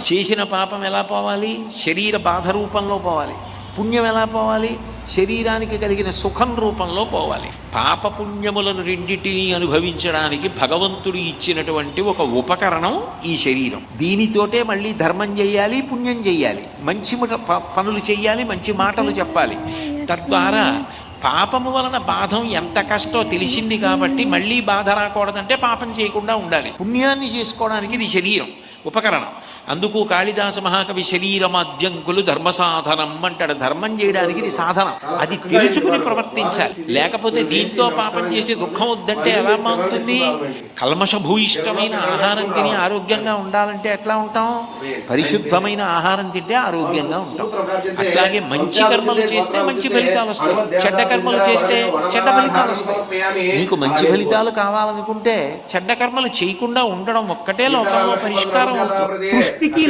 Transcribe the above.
చేసిన పాపం ఎలా పోవాలి? శరీర బాధ రూపంలో పోవాలి. పుణ్యం ఎలా పోవాలి? శరీరానికి కలిగిన సుఖం రూపంలో పోవాలి. పాపపుణ్యములను రెండింటినీ అనుభవించడానికి భగవంతుడు ఇచ్చినటువంటి ఒక ఉపకరణం ఈ శరీరం. దీనితోటే మళ్ళీ ధర్మం చెయ్యాలి, పుణ్యం చెయ్యాలి, మంచి పనులు చెయ్యాలి, మంచి మాటలు చెప్పాలి. తద్వారా పాపము వలన బాధం ఎంత కష్టో తెలిసింది కాబట్టి మళ్ళీ బాధ రాకూడదంటే పాపం చేయకుండా ఉండాలి. పుణ్యాన్ని చేసుకోవడానికి ఇది శరీరం ఉపకరణం. అందుకు కాళిదాస మహాకవి శరీరమాద్యంకులు ధర్మ సాధనం అంటాడు. ధర్మం చేయడానికి ఇది సాధనం. అది తెలుసుకుని ప్రవర్తించాలి. లేకపోతే దీంతో పాపం చేసి దుఃఖం వద్దంటే ఎలా మారుతుంది? కల్మషభూయిష్టమైన ఆహారం తిని ఆరోగ్యంగా ఉండాలంటే ఎట్లా ఉంటాం? పరిశుద్ధమైన ఆహారం తింటే ఆరోగ్యంగా ఉంటాం. అట్లాగే మంచి కర్మలు చేస్తే మంచి ఫలితాలు వస్తాయి, చెడ్డ కర్మలు చేస్తే చెడ్డ ఫలితాలు వస్తాయి. నీకు మంచి ఫలితాలు కావాలనుకుంటే చెడ్డ కర్మలు చేయకుండా ఉండడం ఒక్కటే లోకంలో పరిష్కారం అవుతుంది. సృష్టికి